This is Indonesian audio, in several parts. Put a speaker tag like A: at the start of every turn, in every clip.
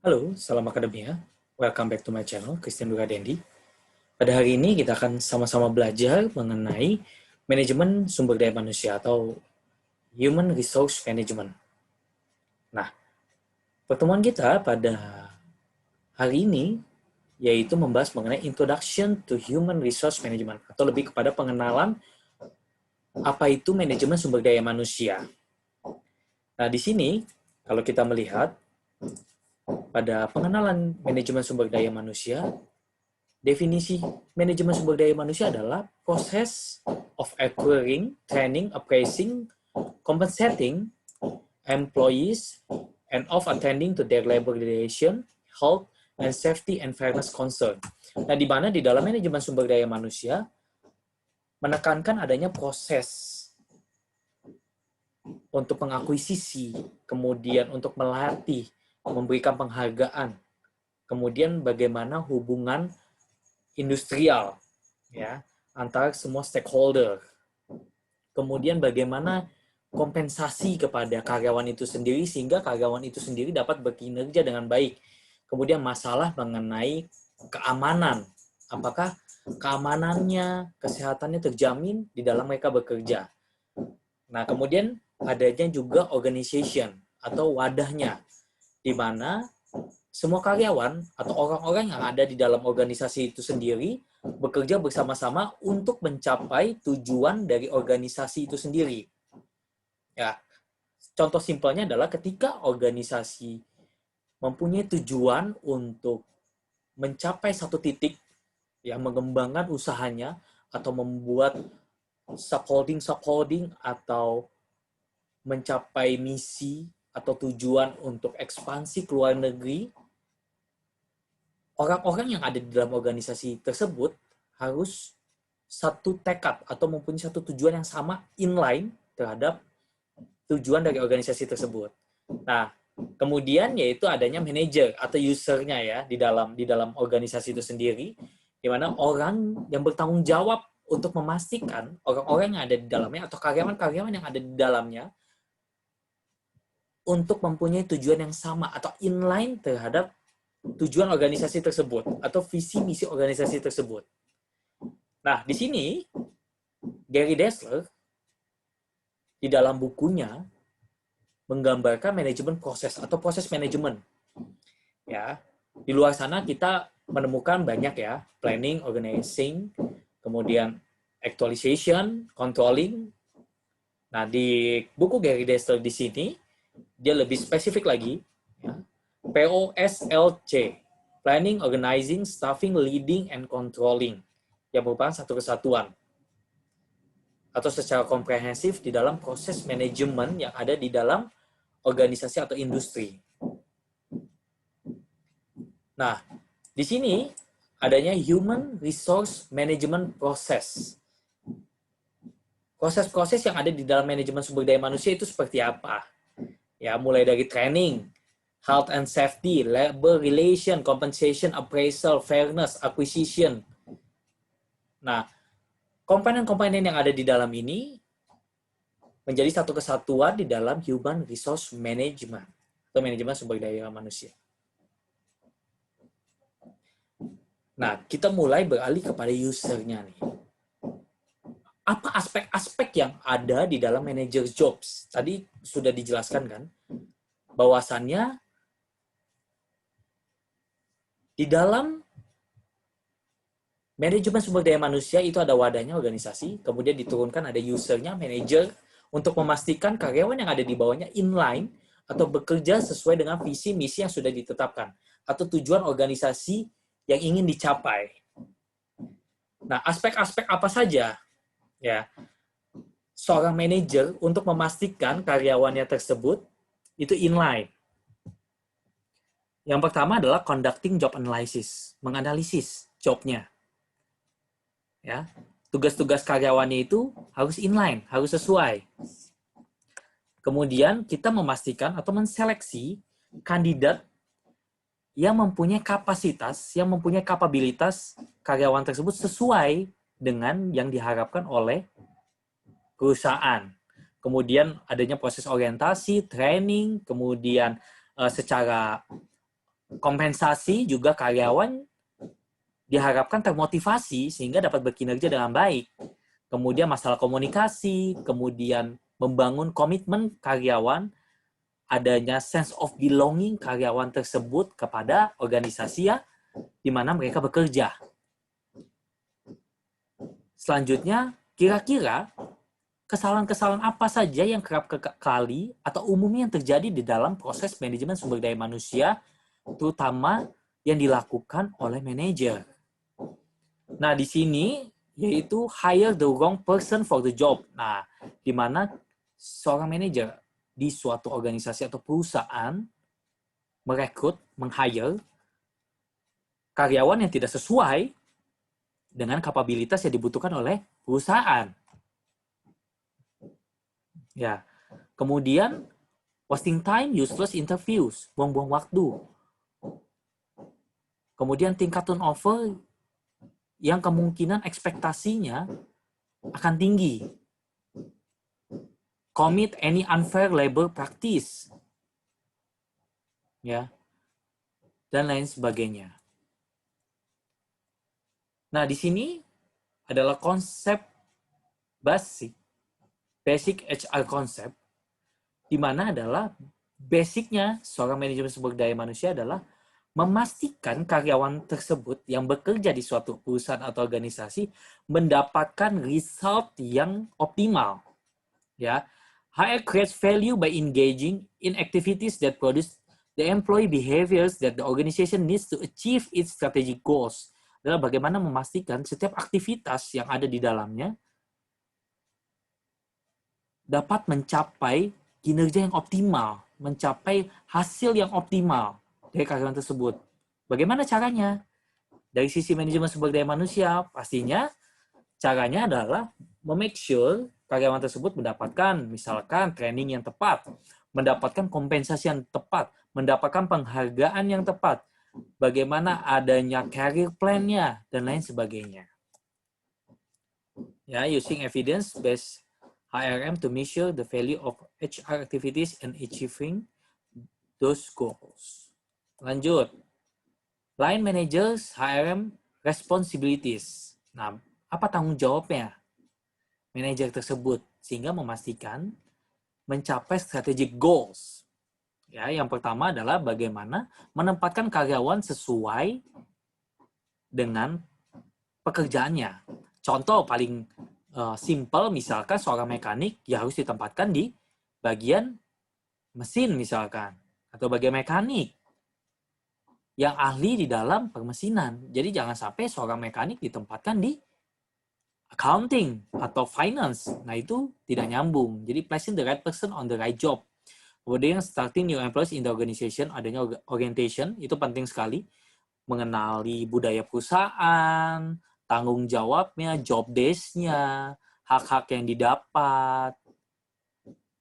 A: Halo, salam akademia. Welcome back to my channel, Christian Dura Dendi. Pada hari ini kita akan sama-sama belajar mengenai manajemen sumber daya manusia atau Human Resource Management. Nah, pertemuan kita pada hari ini yaitu membahas mengenai Introduction to Human Resource Management atau lebih kepada pengenalan apa itu manajemen sumber daya manusia. Nah, di sini kalau kita melihat pada pengenalan manajemen sumber daya manusia, definisi manajemen sumber daya manusia adalah proses of acquiring, training, appraising, compensating employees, and of attending to their labor relation, health, and safety and fairness concern. Nah, di mana di dalam manajemen sumber daya manusia menekankan adanya proses untuk mengakuisisi, kemudian untuk melatih, memberikan penghargaan, kemudian bagaimana hubungan industrial ya antara semua stakeholder. Kemudian bagaimana kompensasi kepada karyawan itu sendiri sehingga karyawan itu sendiri dapat berkinerja dengan baik. Kemudian masalah mengenai keamanan. Apakah keamanannya, kesehatannya terjamin di dalam mereka bekerja. Nah, kemudian adanya juga organization atau wadahnya, di mana semua karyawan atau orang-orang yang ada di dalam organisasi itu sendiri bekerja bersama-sama untuk mencapai tujuan dari organisasi itu sendiri. Ya, contoh simpelnya adalah ketika organisasi mempunyai tujuan untuk mencapai satu titik, ya mengembangkan usahanya atau membuat subholding atau mencapai misi atau tujuan untuk ekspansi ke luar negeri, orang-orang yang ada di dalam organisasi tersebut harus satu tekad atau mempunyai satu tujuan yang sama inline terhadap tujuan dari organisasi tersebut. Nah, kemudian yaitu adanya manajer atau usernya ya di dalam organisasi itu sendiri, di mana orang yang bertanggung jawab untuk memastikan orang-orang yang ada di dalamnya atau karyawan-karyawan yang ada di dalamnya untuk mempunyai tujuan yang sama atau inline terhadap tujuan organisasi tersebut atau visi misi organisasi tersebut. Nah, di sini Gary Dessler di dalam bukunya menggambarkan manajemen proses atau proses manajemen. Ya, di luar sana kita menemukan banyak ya, planning, organizing, kemudian actualization, controlling. Nah, di buku Gary Dessler di sini dia lebih spesifik lagi, ya, POSLC, Planning, Organizing, Staffing, Leading, and Controlling, yang merupakan satu kesatuan atau secara komprehensif di dalam proses manajemen yang ada di dalam organisasi atau industri. Nah, di sini adanya Human Resource Management Process. Proses-proses yang ada di dalam manajemen sumber daya manusia itu seperti apa? Ya, mulai dari training, health and safety, labor relation, compensation, appraisal, fairness, acquisition. Nah, komponen-komponen yang ada di dalam ini menjadi satu kesatuan di dalam human resource management atau manajemen sumber daya manusia. Nah, kita mulai beralih kepada usernya nih. Apa aspek-aspek yang ada di dalam manager jobs? Tadi sudah dijelaskan kan, bahwasannya di dalam manajemen sumber daya manusia itu ada wadahnya organisasi, kemudian diturunkan ada usernya, manager, untuk memastikan karyawan yang ada di bawahnya inline atau bekerja sesuai dengan visi misi yang sudah ditetapkan atau tujuan organisasi yang ingin dicapai. Nah, aspek-aspek apa saja ya seorang manajer untuk memastikan karyawannya tersebut itu inline? Yang pertama adalah conducting job analysis, menganalisis jobnya. Ya, tugas-tugas karyawannya itu harus inline, harus sesuai. Kemudian kita memastikan atau menseleksi kandidat yang mempunyai kapasitas, yang mempunyai kapabilitas karyawan tersebut sesuai dengan yang diharapkan oleh perusahaan. Kemudian adanya proses orientasi, training, kemudian secara Kompensasi juga karyawan diharapkan termotivasi sehingga dapat berkinerja dengan baik. Kemudian masalah komunikasi, kemudian membangun komitmen karyawan, adanya sense of belonging karyawan tersebut kepada organisasi ya, di mana mereka bekerja. Selanjutnya, kira-kira kesalahan-kesalahan apa saja yang kerap kali atau umumnya yang terjadi di dalam proses manajemen sumber daya manusia, terutama yang dilakukan oleh manajer. Nah, di sini yaitu hire the wrong person for the job. Nah, di mana seorang manajer di suatu organisasi atau perusahaan merekrut, meng-hire karyawan yang tidak sesuai dengan kapabilitas yang dibutuhkan oleh perusahaan. Ya. Kemudian wasting time, useless interviews, buang-buang waktu. Kemudian tingkat turnover yang kemungkinan ekspektasinya akan tinggi. Commit any unfair labor practice. Ya. Dan lain sebagainya. Nah, di sini adalah konsep basic HR konsep, di mana adalah basicnya seorang manajemen sumber daya manusia adalah memastikan karyawan tersebut yang bekerja di suatu perusahaan atau organisasi mendapatkan result yang optimal. Ya, HR creates value by engaging in activities that produce the employee behaviors that the organization needs to achieve its strategic goals. Adalah bagaimana memastikan setiap aktivitas yang ada di dalamnya dapat mencapai kinerja yang optimal, mencapai hasil yang optimal dari karyawan tersebut. Bagaimana caranya? Dari sisi manajemen sumber daya manusia, pastinya caranya adalah memake sure karyawan tersebut mendapatkan misalkan training yang tepat, mendapatkan kompensasi yang tepat, mendapatkan penghargaan yang tepat, bagaimana adanya career plan-nya, dan lain sebagainya. Ya, using evidence-based HRM to measure the value of HR activities and achieving those goals. Lanjut. Line managers HRM responsibilities. Nah, apa tanggung jawabnya manajer tersebut sehingga memastikan mencapai strategic goals. Ya, yang pertama adalah bagaimana menempatkan karyawan sesuai dengan pekerjaannya. Contoh paling simple misalkan seorang mekanik ya harus ditempatkan di bagian mesin misalkan atau bagian mekanik yang ahli di dalam permesinan. Jadi jangan sampai seorang mekanik ditempatkan di accounting atau finance. Nah, itu tidak nyambung. Jadi placing the right person on the right job. Kemudian starting new employees in the organization, adanya orientation, itu penting sekali. Mengenali budaya perusahaan, tanggung jawabnya, job desk-nya, hak-hak yang didapat,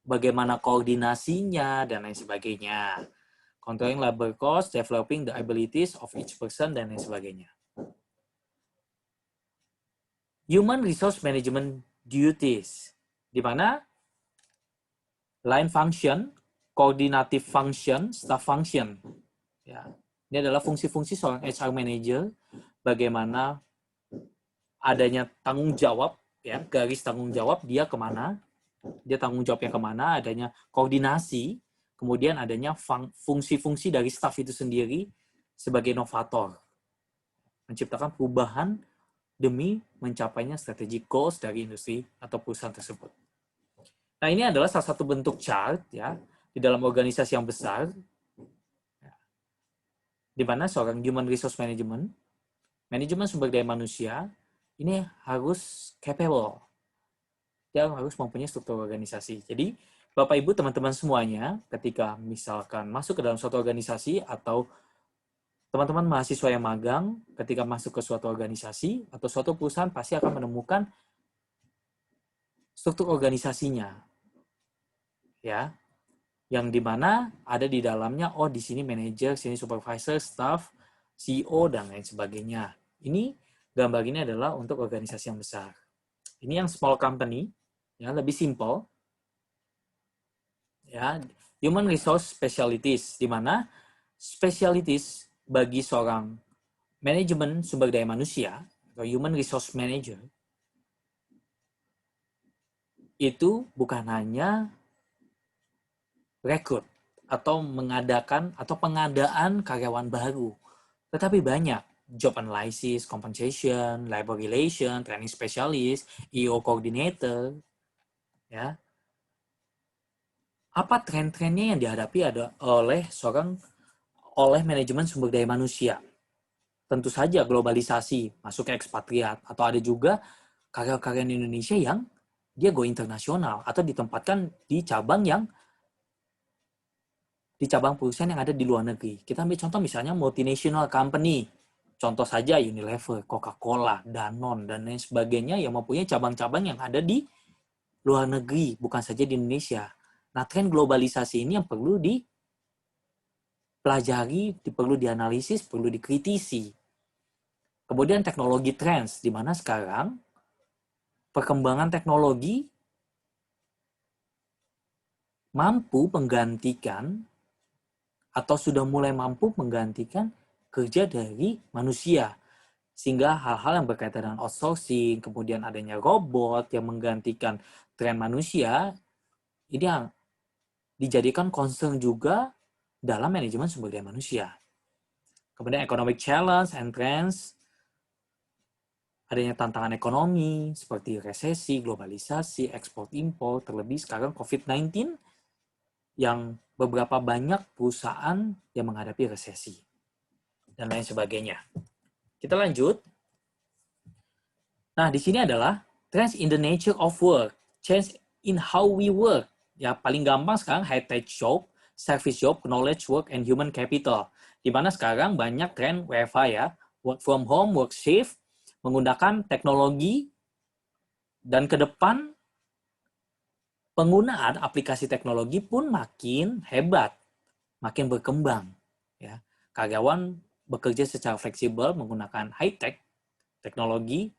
A: bagaimana koordinasinya, dan lain sebagainya. Controlling labor cost, developing the abilities of each person, dan lain sebagainya. Human resource management duties, di mana line function, coordinative function, staff function. Ya, ini adalah fungsi-fungsi seorang HR manager, bagaimana adanya tanggung jawab, ya, garis tanggung jawab dia kemana, dia tanggung jawabnya kemana, adanya koordinasi, kemudian adanya fungsi-fungsi dari staff itu sendiri sebagai inovator, menciptakan perubahan demi mencapainya strategic goals dari industri atau perusahaan tersebut. Nah, ini adalah salah satu bentuk chart ya di dalam organisasi yang besar, di mana seorang human resource management, manajemen sumber daya manusia, ini harus capable. Dia harus mempunyai struktur organisasi. Jadi, Bapak Ibu, teman-teman semuanya, ketika misalkan masuk ke dalam suatu organisasi atau teman-teman mahasiswa yang magang, ketika masuk ke suatu organisasi atau suatu perusahaan pasti akan menemukan struktur organisasinya. Ya, yang dimana ada di dalamnya, oh di sini manajer, sini supervisor, staff, CEO, dan lain sebagainya. Ini gambar ini adalah untuk organisasi yang besar. Ini yang small company, ya lebih simple. Ya, human resource specialties, di mana specialities bagi seorang manajemen sumber daya manusia atau human resource manager itu bukan hanya rekrut atau mengadakan atau pengadaan karyawan baru, tetapi banyak job analysis, compensation, labor relation, training specialist, EO coordinator, ya. Apa tren-trennya yang dihadapi oleh manajemen sumber daya manusia? Tentu saja globalisasi, masuk ke ekspatriat, atau ada juga karya-karya Indonesia yang dia go internasional atau ditempatkan di cabang perusahaan yang ada di luar negeri. Kita ambil contoh misalnya multinational company. Contoh saja Unilever, Coca-Cola, Danone, dan lain sebagainya yang mempunyai cabang-cabang yang ada di luar negeri, bukan saja di Indonesia. Nah, tren globalisasi ini yang perlu dipelajari, perlu dianalisis, perlu dikritisi. Kemudian teknologi trends, di mana sekarang perkembangan teknologi mampu menggantikan atau sudah mulai mampu menggantikan kerja dari manusia. Sehingga hal-hal yang berkaitan dengan outsourcing, kemudian adanya robot yang menggantikan tren manusia, ini yang dijadikan concern juga dalam manajemen sumber daya manusia. Kemudian economic challenge and trends, adanya tantangan ekonomi seperti resesi, globalisasi, ekspor-impor, terlebih sekarang COVID-19 yang beberapa banyak perusahaan yang menghadapi resesi dan lain sebagainya. Kita lanjut. Nah, di sini adalah trends in the nature of work, change in how we work. Ya, paling gampang sekarang high-tech job, service job, knowledge work, and human capital. Di mana sekarang banyak tren WFH ya, work from home, work shift, menggunakan teknologi, dan ke depan penggunaan aplikasi teknologi pun makin hebat, makin berkembang. Ya, karyawan bekerja secara fleksibel menggunakan high-tech teknologi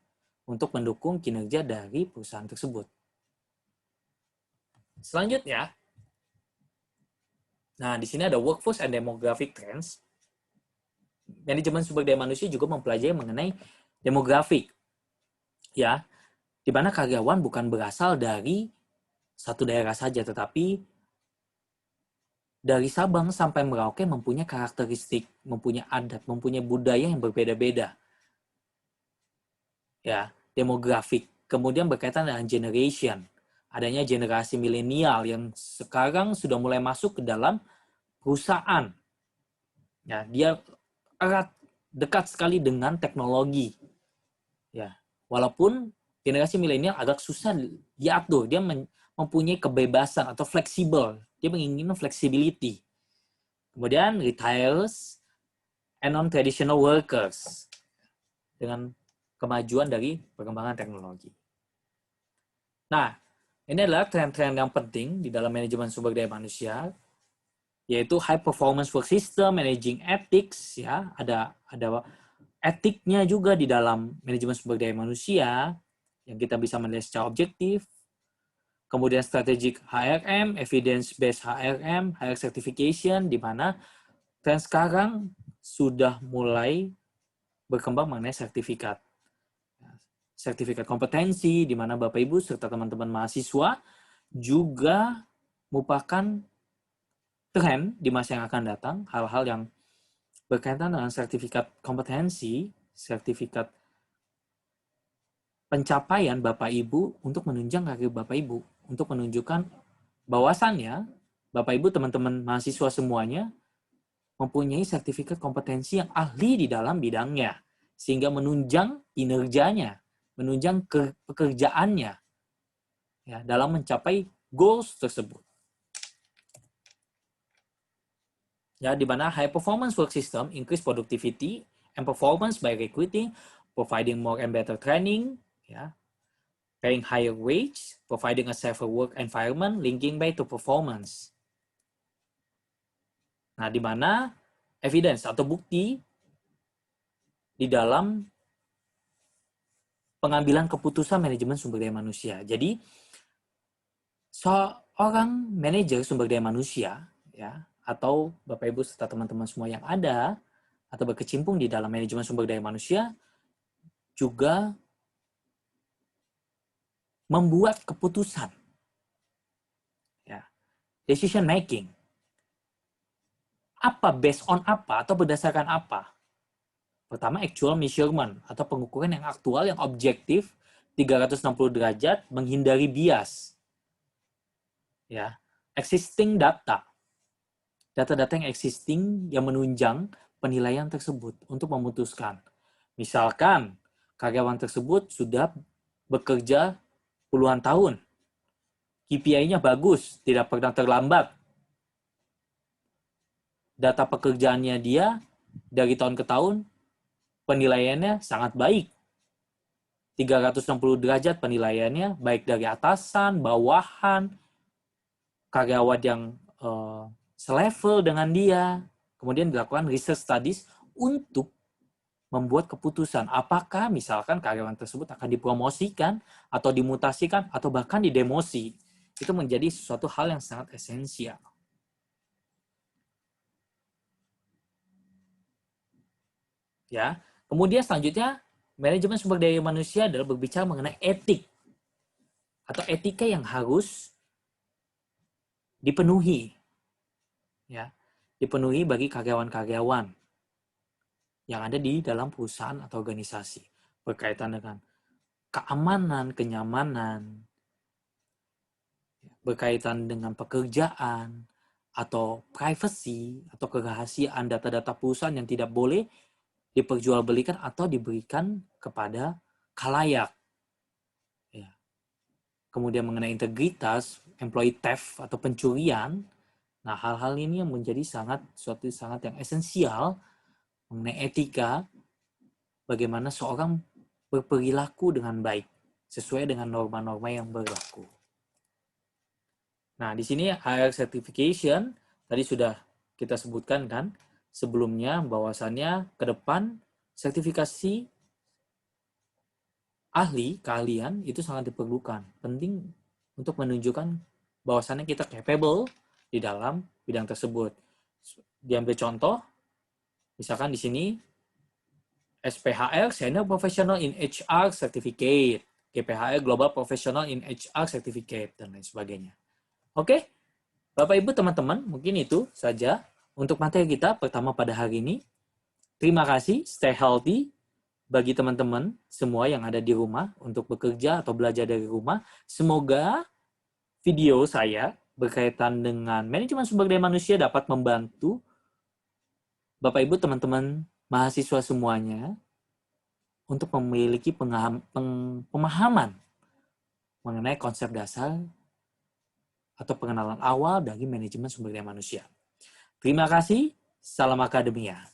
A: untuk mendukung kinerja dari perusahaan tersebut. Selanjutnya, nah di sini ada workforce and demographic trends. Manajemen sumber daya manusia juga mempelajari mengenai demografik, ya, di mana karyawan bukan berasal dari satu daerah saja, tetapi dari Sabang sampai Merauke mempunyai karakteristik, mempunyai adat, mempunyai budaya yang berbeda-beda. Ya, demografik. Kemudian berkaitan dengan generation. Adanya generasi milenial yang sekarang sudah mulai masuk ke dalam perusahaan. Ya, dia erat dekat sekali dengan teknologi. Ya, walaupun generasi milenial agak susah diatur, dia mempunyai kebebasan atau fleksibel. Dia menginginkan flexibility. Kemudian retires and non-traditional workers dengan kemajuan dari perkembangan teknologi. Nah, ini adalah tren-tren yang penting di dalam manajemen sumber daya manusia, yaitu high performance work system, managing ethics, ya, ada etiknya juga di dalam manajemen sumber daya manusia yang kita bisa melihat secara objektif. Kemudian strategic HRM, evidence-based HRM, HR certification, di mana tren sekarang sudah mulai berkembang mengenai sertifikat. Sertifikat kompetensi, di mana Bapak Ibu serta teman-teman mahasiswa juga merupakan tren di masa yang akan datang, hal-hal yang berkaitan dengan sertifikat kompetensi, sertifikat pencapaian Bapak Ibu untuk menunjang karir Bapak Ibu, untuk menunjukkan bahwasannya Bapak Ibu teman-teman mahasiswa semuanya mempunyai sertifikat kompetensi yang ahli di dalam bidangnya, sehingga menunjang kinerjanya, menunjang pekerjaannya ya, dalam mencapai goals tersebut. Ya, di mana high performance work system increase productivity and performance by recruiting, providing more and better training, ya, paying higher wage, providing a safer work environment, linking back to performance. Nah, di mana evidence atau bukti di dalam pengambilan keputusan manajemen sumber daya manusia. Jadi, seorang manajer sumber daya manusia ya atau Bapak Ibu serta teman-teman semua yang ada atau berkecimpung di dalam manajemen sumber daya manusia juga membuat keputusan, ya, decision making. Apa, based on apa, atau berdasarkan apa? Pertama, actual measurement atau pengukuran yang aktual, yang objektif, 360 derajat, menghindari bias. Ya, existing data. Data-data yang existing yang menunjang penilaian tersebut untuk memutuskan. Misalkan, karyawan tersebut sudah bekerja puluhan tahun. KPI-nya bagus, tidak pernah terlambat. Data pekerjaannya dia dari tahun ke tahun, penilaiannya sangat baik. 360 derajat penilaiannya, baik dari atasan, bawahan, karyawan yang selevel dengan dia. Kemudian dilakukan research studies untuk membuat keputusan apakah misalkan karyawan tersebut akan dipromosikan atau dimutasikan atau bahkan didemosi. Itu menjadi suatu hal yang sangat esensial. Ya. Kemudian selanjutnya, manajemen sumber daya manusia adalah berbicara mengenai etik atau etika yang harus dipenuhi, ya, dipenuhi bagi karyawan-karyawan yang ada di dalam perusahaan atau organisasi berkaitan dengan keamanan, kenyamanan, berkaitan dengan pekerjaan atau privacy atau kerahasiaan data-data perusahaan yang tidak boleh diperjualbelikan atau diberikan kepada khalayak. Ya. Kemudian mengenai integritas, employee theft atau pencurian. Nah, hal-hal ini yang menjadi suatu yang esensial mengenai etika, bagaimana seorang berperilaku dengan baik sesuai dengan norma-norma yang berlaku. Nah, di sini HR certification tadi sudah kita sebutkan kan sebelumnya bahwasannya ke depan sertifikasi keahlian itu sangat diperlukan. Penting untuk menunjukkan bahwasannya kita capable di dalam bidang tersebut. Diambil contoh, misalkan di sini SPHR, Senior Professional in HR Certificate, GPHR, Global Professional in HR Certificate, dan lain sebagainya. Oke, Bapak Ibu teman-teman, mungkin itu saja untuk materi kita pertama pada hari ini. Terima kasih, stay healthy bagi teman-teman semua yang ada di rumah untuk bekerja atau belajar dari rumah. Semoga video saya berkaitan dengan manajemen sumber daya manusia dapat membantu Bapak Ibu teman-teman mahasiswa semuanya untuk memiliki pemahaman mengenai konsep dasar atau pengenalan awal dari manajemen sumber daya manusia. Terima kasih, salam akademia.